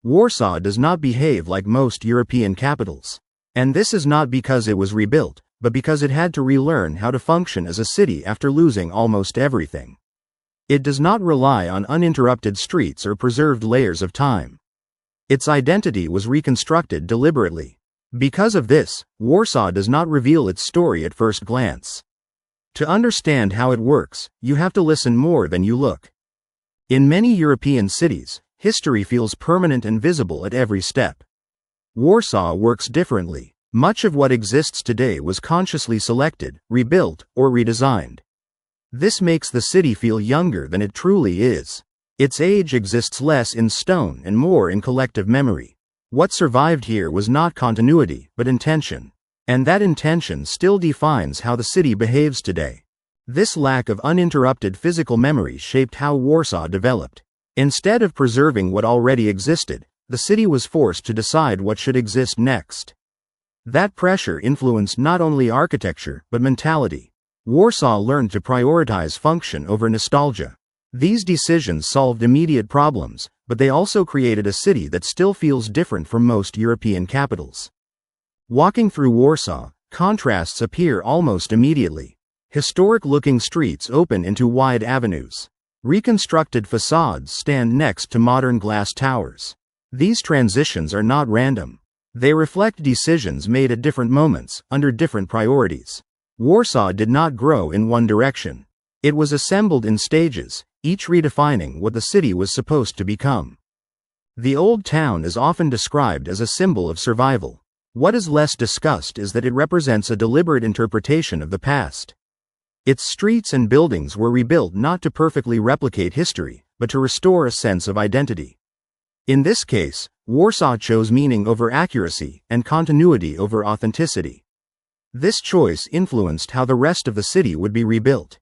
Warsaw does not behave like most European capitals. And this is not because it was rebuilt, but because it had to relearn how to function as a city after losing almost everything. It does not rely on uninterrupted streets or preserved layers of time. Its identity was reconstructed deliberately. Because of this, Warsaw does not reveal its story at first glance. To understand how it works, you have to listen more than you look. In many European cities, history feels permanent and visible at every step. Warsaw works differently. Much of what exists today was consciously selected, rebuilt, or redesigned. This makes the city feel younger than it truly is. Its age exists less in stone and more in collective memory. What survived here was not continuity, but intention. And that intention still defines how the city behaves today. This lack of uninterrupted physical memory shaped how Warsaw developed. Instead of preserving what already existed, the city was forced to decide what should exist next. That pressure influenced not only architecture, but mentality. Warsaw learned to prioritize function over nostalgia. These decisions solved immediate problems, but they also created a city that still feels different from most European capitals. Walking through Warsaw, contrasts appear almost immediately. Historic-looking streets open into wide avenues. Reconstructed facades stand next to modern glass towers. These transitions are not random. They reflect decisions made at different moments, under different priorities. Warsaw did not grow in one direction. It was assembled in stages, each redefining what the city was supposed to become. The Old Town is often described as a symbol of survival. What is less discussed is that it represents a deliberate interpretation of the past. Its streets and buildings were rebuilt not to perfectly replicate history, but to restore a sense of identity. In this case, Warsaw chose meaning over accuracy and continuity over authenticity. This choice influenced how the rest of the city would be rebuilt.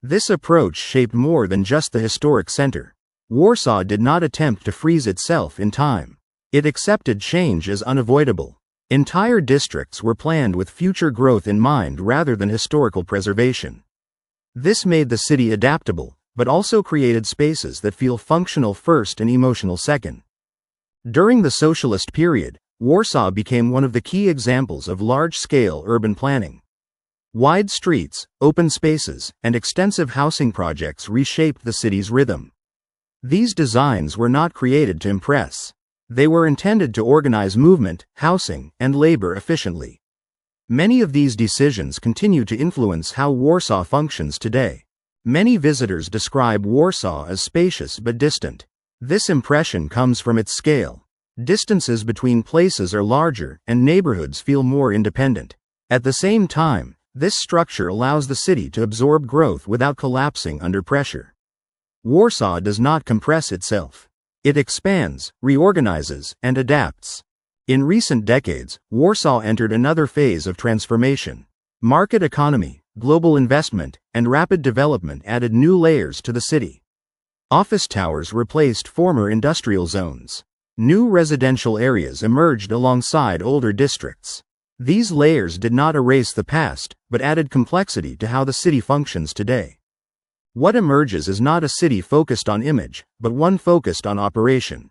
This approach shaped more than just the historic center. Warsaw did not attempt to freeze itself in time. It accepted change as unavoidable. Entire districts were planned with future growth in mind rather than historical preservation. This made the city adaptable, but also created spaces that feel functional first and emotional second. During the socialist period, Warsaw became one of the key examples of large-scale urban planning. Wide streets, open spaces, and extensive housing projects reshaped the city's rhythm. These designs were not created to impress. They were intended to organize movement, housing, and labor efficiently. Many of these decisions continue to influence how Warsaw functions today. Many visitors describe Warsaw as spacious but distant. This impression comes from its scale. Distances between places are larger, and neighborhoods feel more independent. At the same time, this structure allows the city to absorb growth without collapsing under pressure. Warsaw does not compress itself. It expands, reorganizes, and adapts. In recent decades, Warsaw entered another phase of transformation. Market economy, global investment, and rapid development added new layers to the city. Office towers replaced former industrial zones. New residential areas emerged alongside older districts. These layers did not erase the past, but added complexity to how the city functions today. What emerges is not a city focused on image, but one focused on operation.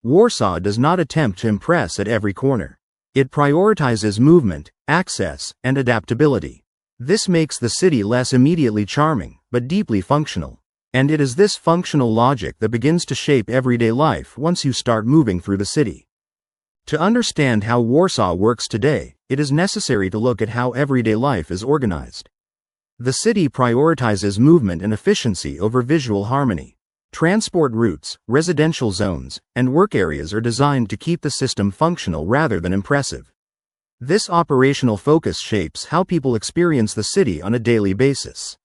Warsaw does not attempt to impress at every corner. It prioritizes movement, access, and adaptability. This makes the city less immediately charming, but deeply functional. And it is this functional logic that begins to shape everyday life once you start moving through the city. To understand how Warsaw works today, it is necessary to look at how everyday life is organized. The city prioritizes movement and efficiency over visual harmony. Transport routes, residential zones, and work areas are designed to keep the system functional rather than impressive. This operational focus shapes how people experience the city on a daily basis.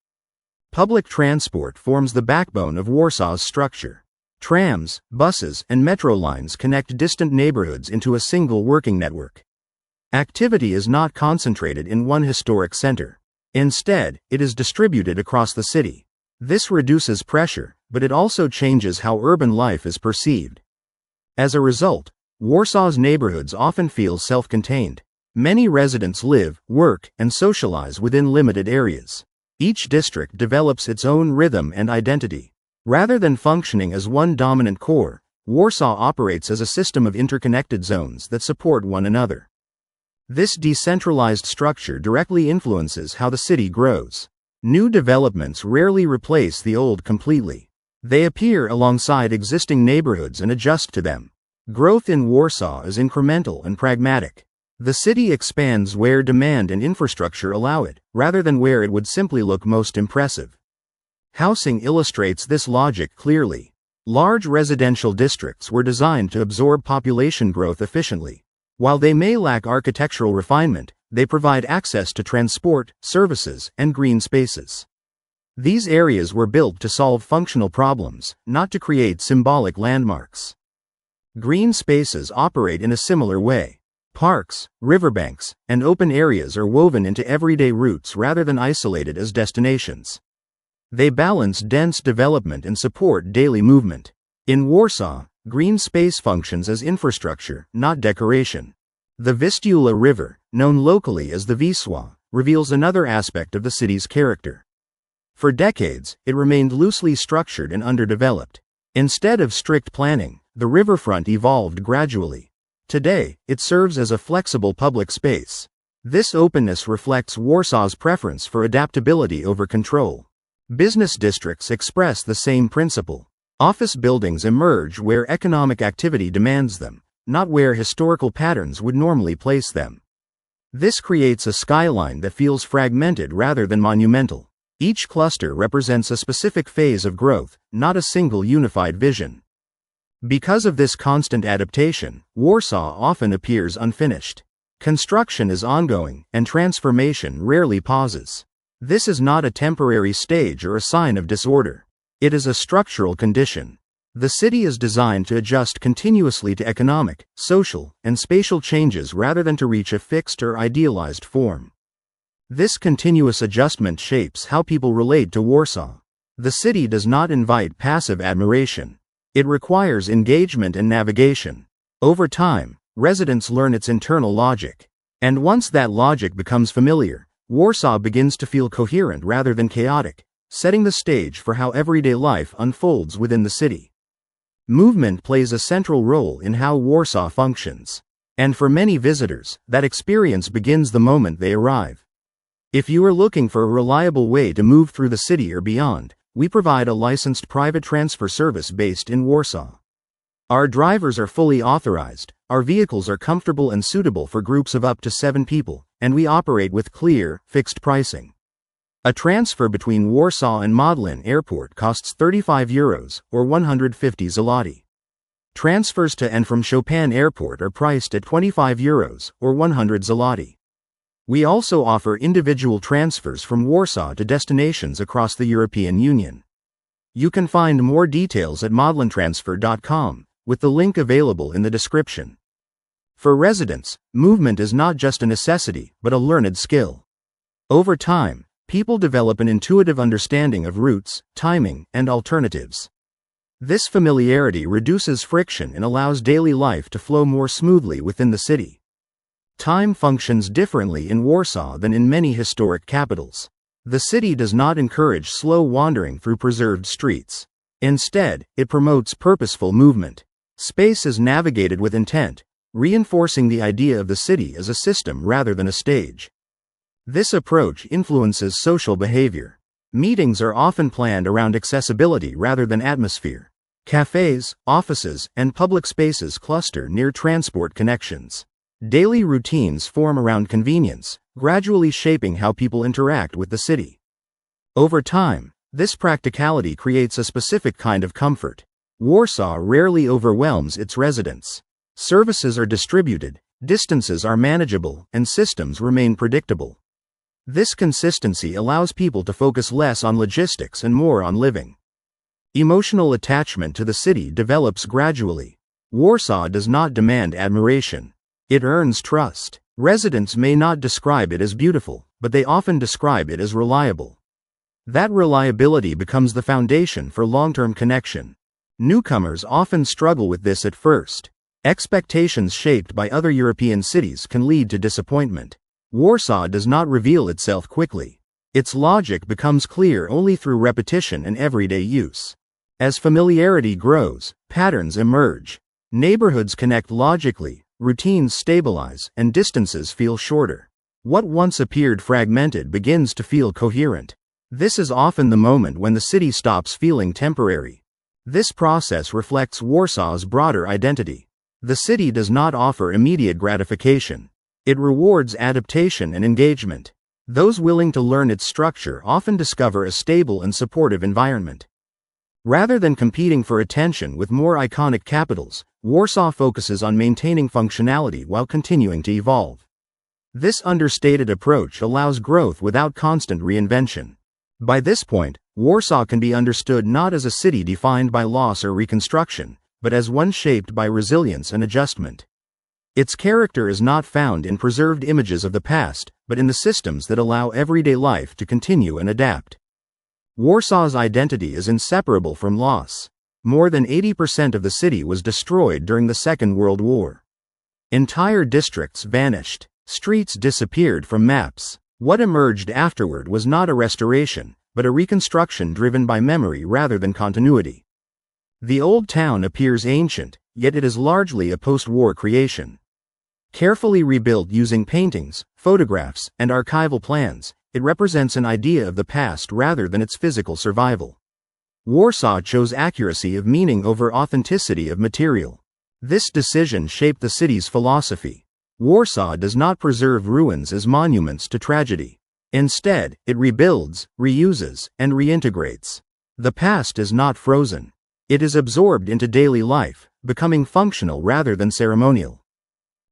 Public transport forms the backbone of Warsaw's structure. Trams, buses, and metro lines connect distant neighborhoods into a single working network. Activity is not concentrated in one historic center. Instead, it is distributed across the city. This reduces pressure, but it also changes how urban life is perceived. As a result, Warsaw's neighborhoods often feel self-contained. Many residents live, work, and socialize within limited areas. Each district develops its own rhythm and identity. Rather than functioning as one dominant core, Warsaw operates as a system of interconnected zones that support one another. This decentralized structure directly influences how the city grows. New developments rarely replace the old completely. They appear alongside existing neighborhoods and adjust to them. Growth in Warsaw is incremental and pragmatic. The city expands where demand and infrastructure allow it, rather than where it would simply look most impressive. Housing illustrates this logic clearly. Large residential districts were designed to absorb population growth efficiently. While they may lack architectural refinement, they provide access to transport, services, and green spaces. These areas were built to solve functional problems, not to create symbolic landmarks. Green spaces operate in a similar way. Parks, riverbanks, and open areas are woven into everyday routes rather than isolated as destinations. They balance dense development and support daily movement. In Warsaw, green space functions as infrastructure, not decoration. The Vistula River, known locally as the Wisła, reveals another aspect of the city's character. For decades, it remained loosely structured and underdeveloped. Instead of strict planning, the riverfront evolved gradually. Today, it serves as a flexible public space. This openness reflects Warsaw's preference for adaptability over control. Business districts express the same principle. Office buildings emerge where economic activity demands them, not where historical patterns would normally place them. This creates a skyline that feels fragmented rather than monumental. Each cluster represents a specific phase of growth, not a single unified vision. Because of this constant adaptation, Warsaw often appears unfinished. Construction is ongoing, and transformation rarely pauses. This is not a temporary stage or a sign of disorder. It is a structural condition. The city is designed to adjust continuously to economic, social, and spatial changes rather than to reach a fixed or idealized form. This continuous adjustment shapes how people relate to Warsaw. The city does not invite passive admiration. It requires engagement and navigation. Over time, residents learn its internal logic. And once that logic becomes familiar, Warsaw begins to feel coherent rather than chaotic, setting the stage for how everyday life unfolds within the city. Movement plays a central role in how Warsaw functions. And for many visitors, that experience begins the moment they arrive. If you are looking for a reliable way to move through the city or beyond, we provide a licensed private transfer service based in Warsaw. Our drivers are fully authorized, our vehicles are comfortable and suitable for groups of up to 7 people, and we operate with clear, fixed pricing. A transfer between Warsaw and Modlin Airport costs €35 or 150 zloty. Transfers to and from Chopin Airport are priced at €25 or 100 zloty. We also offer individual transfers from Warsaw to destinations across the European Union. You can find more details at modlintransfer.com, with the link available in the description. For residents, movement is not just a necessity, but a learned skill. Over time, people develop an intuitive understanding of routes, timing, and alternatives. This familiarity reduces friction and allows daily life to flow more smoothly within the city. Time functions differently in Warsaw than in many historic capitals. The city does not encourage slow wandering through preserved streets. Instead, it promotes purposeful movement. Space is navigated with intent, reinforcing the idea of the city as a system rather than a stage. This approach influences social behavior. Meetings are often planned around accessibility rather than atmosphere. Cafes, offices, and public spaces cluster near transport connections. Daily routines form around convenience, gradually shaping how people interact with the city. Over time, this practicality creates a specific kind of comfort. Warsaw rarely overwhelms its residents. Services are distributed, distances are manageable, and systems remain predictable. This consistency allows people to focus less on logistics and more on living. Emotional attachment to the city develops gradually. Warsaw does not demand admiration. It earns trust. Residents may not describe it as beautiful, but they often describe it as reliable. That reliability becomes the foundation for long-term connection. Newcomers often struggle with this at first. Expectations shaped by other European cities can lead to disappointment. Warsaw does not reveal itself quickly. Its logic becomes clear only through repetition and everyday use. As familiarity grows, patterns emerge. Neighborhoods connect logically, routines stabilize, and distances feel shorter. What once appeared fragmented begins to feel coherent. This is often the moment when the city stops feeling temporary. This process reflects Warsaw's broader identity. The city does not offer immediate gratification. It rewards adaptation and engagement. Those willing to learn its structure often discover a stable and supportive environment. Rather than competing for attention with more iconic capitals, Warsaw focuses on maintaining functionality while continuing to evolve. This understated approach allows growth without constant reinvention. By this point, Warsaw can be understood not as a city defined by loss or reconstruction, but as one shaped by resilience and adjustment. Its character is not found in preserved images of the past, but in the systems that allow everyday life to continue and adapt. Warsaw's identity is inseparable from loss. More than 80% of the city was destroyed during the Second World War. Entire districts vanished. Streets disappeared from maps. What emerged afterward was not a restoration, but a reconstruction driven by memory rather than continuity. The Old Town appears ancient, yet it is largely a post-war creation. Carefully rebuilt using paintings, photographs, and archival plans, it represents an idea of the past rather than its physical survival. Warsaw chose accuracy of meaning over authenticity of material. This decision shaped the city's philosophy. Warsaw does not preserve ruins as monuments to tragedy. Instead, it rebuilds, reuses, and reintegrates. The past is not frozen. It is absorbed into daily life, becoming functional rather than ceremonial.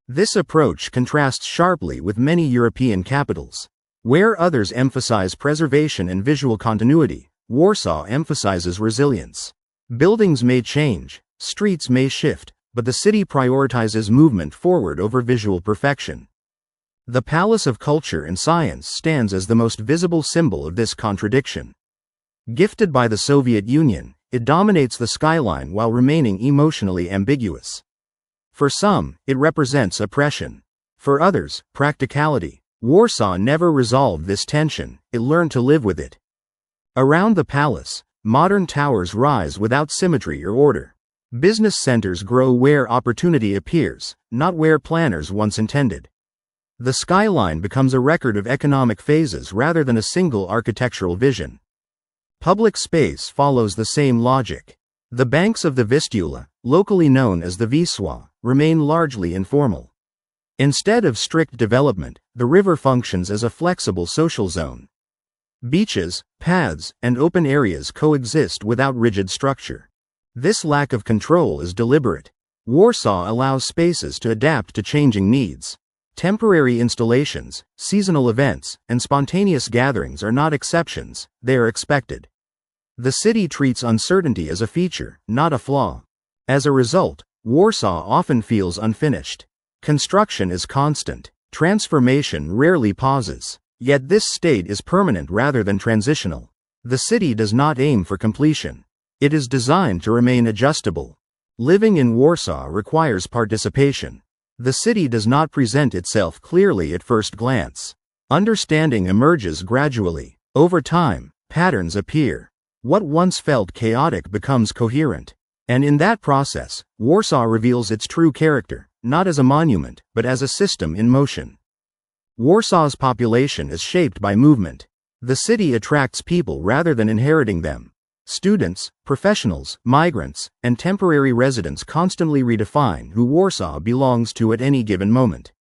This approach contrasts sharply with many European capitals. Where others emphasize preservation and visual continuity, Warsaw emphasizes resilience. Buildings may change, streets may shift, but the city prioritizes movement forward over visual perfection. The Palace of Culture and Science stands as the most visible symbol of this contradiction. Gifted by the Soviet Union, it dominates the skyline while remaining emotionally ambiguous. For some, it represents oppression. For others, practicality. Warsaw never resolved this tension, it learned to live with it. Around the palace, modern towers rise without symmetry or order. Business centers grow where opportunity appears, not where planners once intended. The skyline becomes a record of economic phases rather than a single architectural vision. Public space follows the same logic. The banks of the Vistula, locally known as the Wisła, remain largely informal. Instead of strict development, the river functions as a flexible social zone. Beaches, paths, and open areas coexist without rigid structure. This lack of control is deliberate. Warsaw allows spaces to adapt to changing needs. Temporary installations, seasonal events, and spontaneous gatherings are not exceptions, they are expected. The city treats uncertainty as a feature, not a flaw. As a result, Warsaw often feels unfinished. Construction is constant. Transformation rarely pauses. Yet this state is permanent rather than transitional. The city does not aim for completion. It is designed to remain adjustable. Living in Warsaw requires participation. The city does not present itself clearly at first glance. Understanding emerges gradually. Over time, patterns appear. What once felt chaotic becomes coherent. And in that process, Warsaw reveals its true character, not as a monument, but as a system in motion. Warsaw's population is shaped by movement. The city attracts people rather than inheriting them. Students, professionals, migrants, and temporary residents constantly redefine who Warsaw belongs to at any given moment.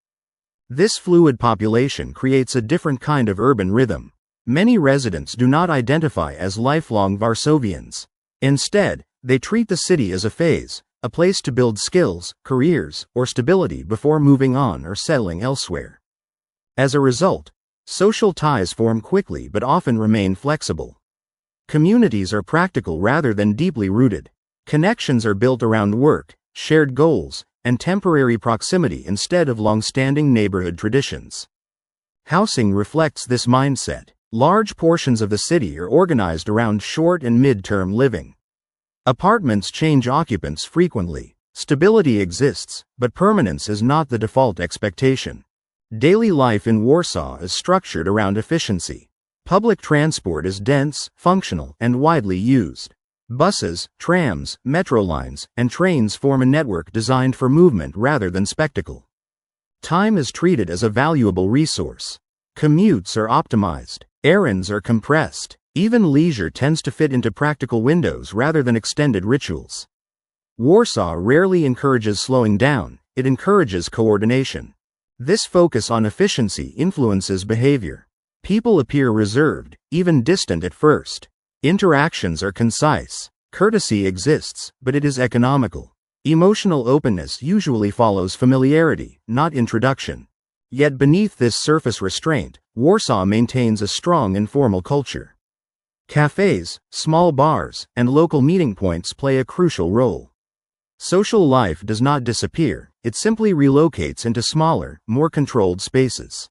This fluid population creates a different kind of urban rhythm. Many residents do not identify as lifelong Warsawians. Instead, they treat the city as a phase, a place to build skills, careers, or stability before moving on or settling elsewhere. As a result, social ties form quickly but often remain flexible. Communities are practical rather than deeply rooted. Connections are built around work, shared goals, and temporary proximity instead of long-standing neighborhood traditions. Housing reflects this mindset. Large portions of the city are organized around short and mid-term living. Apartments change occupants frequently. Stability exists, but permanence is not the default expectation. Daily life in Warsaw is structured around efficiency. Public transport is dense, functional, and widely used. Buses, trams, metro lines, and trains form a network designed for movement rather than spectacle. Time is treated as a valuable resource. Commutes are optimized. Errands are compressed. Even leisure tends to fit into practical windows rather than extended rituals. Warsaw rarely encourages slowing down, it encourages coordination. This focus on efficiency influences behavior. People appear reserved, even distant at first. Interactions are concise. Courtesy exists, but it is economical. Emotional openness usually follows familiarity, not introduction. Yet beneath this surface restraint, Warsaw maintains a strong informal culture. Cafes, small bars, and local meeting points play a crucial role. Social life does not disappear, it simply relocates into smaller, more controlled spaces.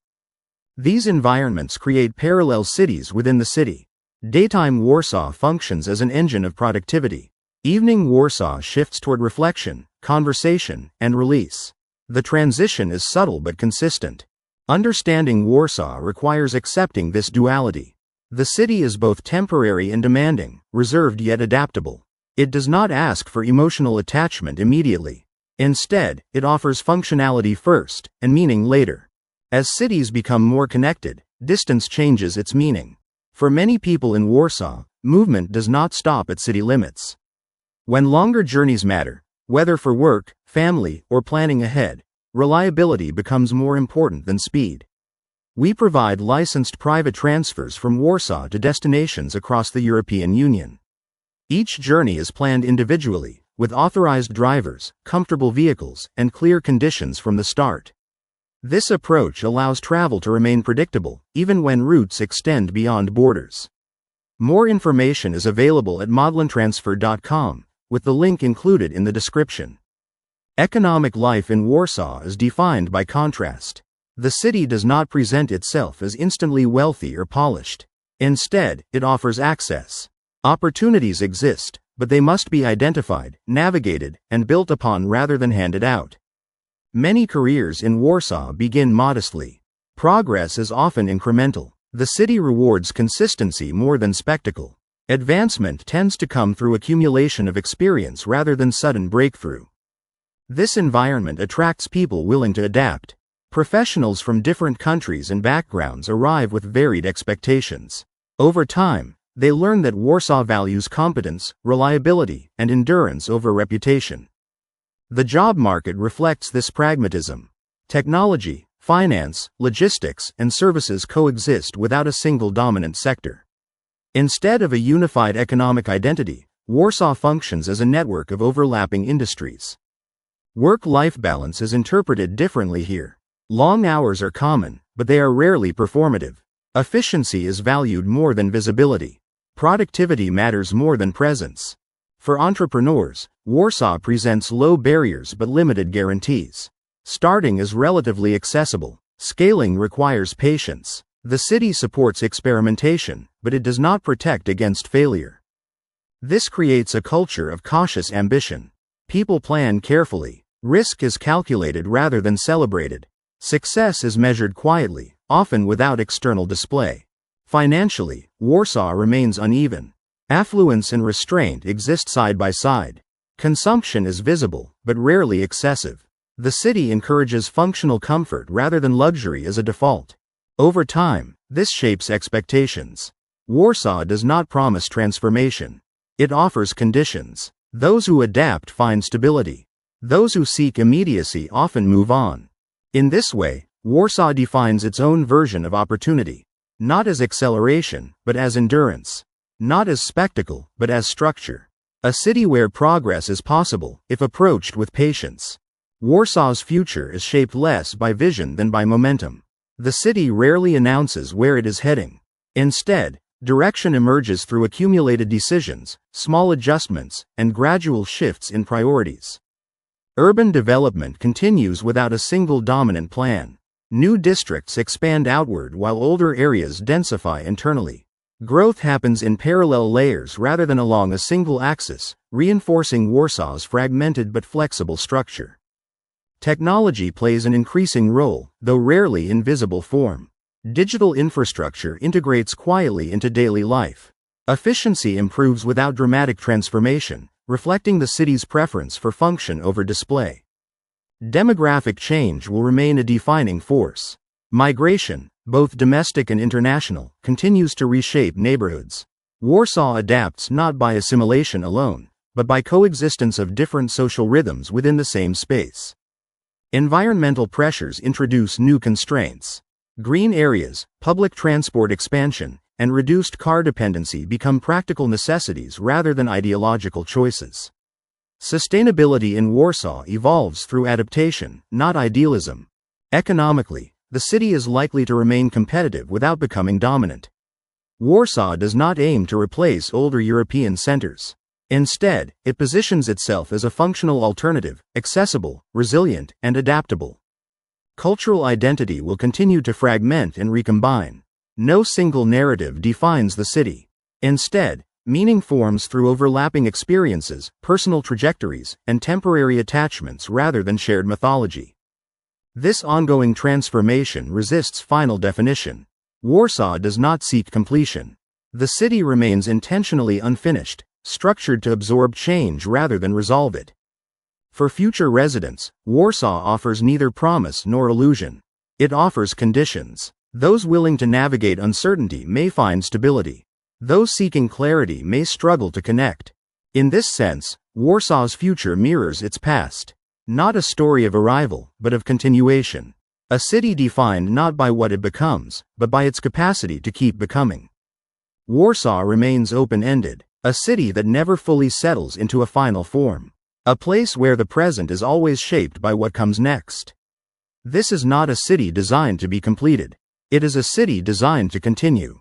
These environments create parallel cities within the city. Daytime Warsaw functions as an engine of productivity. Evening Warsaw shifts toward reflection, conversation, and release. The transition is subtle but consistent. Understanding Warsaw requires accepting this duality. The city is both temporary and demanding, reserved yet adaptable. It does not ask for emotional attachment immediately. Instead, it offers functionality first, and meaning later. As cities become more connected, distance changes its meaning. For many people in Warsaw, movement does not stop at city limits. When longer journeys matter, whether for work, family, or planning ahead, reliability becomes more important than speed. We provide licensed private transfers from Warsaw to destinations across the European Union. Each journey is planned individually, with authorized drivers, comfortable vehicles, and clear conditions from the start. This approach allows travel to remain predictable, even when routes extend beyond borders. More information is available at modlandtransfer.com, with the link included in the description. Economic life in Warsaw is defined by contrast. The city does not present itself as instantly wealthy or polished. Instead, it offers access. Opportunities exist, but they must be identified, navigated, and built upon rather than handed out. Many careers in Warsaw begin modestly. Progress is often incremental. The city rewards consistency more than spectacle. Advancement tends to come through accumulation of experience rather than sudden breakthrough. This environment attracts people willing to adapt. Professionals from different countries and backgrounds arrive with varied expectations. Over time, they learn that Warsaw values competence, reliability, and endurance over reputation. The job market reflects this pragmatism. Technology, finance, logistics, and services coexist without a single dominant sector. Instead of a unified economic identity, Warsaw functions as a network of overlapping industries. Work-life balance is interpreted differently here. Long hours are common, but they are rarely performative. Efficiency is valued more than visibility. Productivity matters more than presence. For entrepreneurs, Warsaw presents low barriers but limited guarantees. Starting is relatively accessible. Scaling requires patience. The city supports experimentation, but it does not protect against failure. This creates a culture of cautious ambition. People plan carefully. Risk is calculated rather than celebrated. Success is measured quietly, often without external display. Financially, Warsaw remains uneven. Affluence and restraint exist side by side. Consumption is visible, but rarely excessive. The city encourages functional comfort rather than luxury as a default. Over time, this shapes expectations. Warsaw does not promise transformation. It offers conditions. Those who adapt find stability. Those who seek immediacy often move on. In this way, Warsaw defines its own version of opportunity. Not as acceleration, but as endurance. Not as spectacle, but as structure. A city where progress is possible, if approached with patience. Warsaw's future is shaped less by vision than by momentum. The city rarely announces where it is heading. Instead, direction emerges through accumulated decisions, small adjustments, and gradual shifts in priorities. Urban development continues without a single dominant plan. New districts expand outward while older areas densify internally. Growth happens in parallel layers rather than along a single axis, reinforcing Warsaw's fragmented but flexible structure. Technology plays an increasing role, though rarely in visible form. Digital infrastructure integrates quietly into daily life. Efficiency improves without dramatic transformation, reflecting the city's preference for function over display. Demographic change will remain a defining force. Migration, both domestic and international, continues to reshape neighborhoods. Warsaw adapts not by assimilation alone, but by coexistence of different social rhythms within the same space. Environmental pressures introduce new constraints. Green areas, public transport expansion, and reduced car dependency become practical necessities rather than ideological choices. Sustainability in Warsaw evolves through adaptation, not idealism. Economically, the city is likely to remain competitive without becoming dominant. Warsaw does not aim to replace older European centers. Instead, it positions itself as a functional alternative, accessible, resilient, and adaptable. Cultural identity will continue to fragment and recombine. No single narrative defines the city. Instead, meaning forms through overlapping experiences, personal trajectories, and temporary attachments rather than shared mythology. This ongoing transformation resists final definition. Warsaw does not seek completion. The city remains intentionally unfinished, structured to absorb change rather than resolve it. For future residents, Warsaw offers neither promise nor illusion. It offers conditions. Those willing to navigate uncertainty may find stability. Those seeking clarity may struggle to connect. In this sense, Warsaw's future mirrors its past. Not a story of arrival, but of continuation. A city defined not by what it becomes, but by its capacity to keep becoming. Warsaw remains open-ended, a city that never fully settles into a final form. A place where the present is always shaped by what comes next. This is not a city designed to be completed. It is a city designed to continue.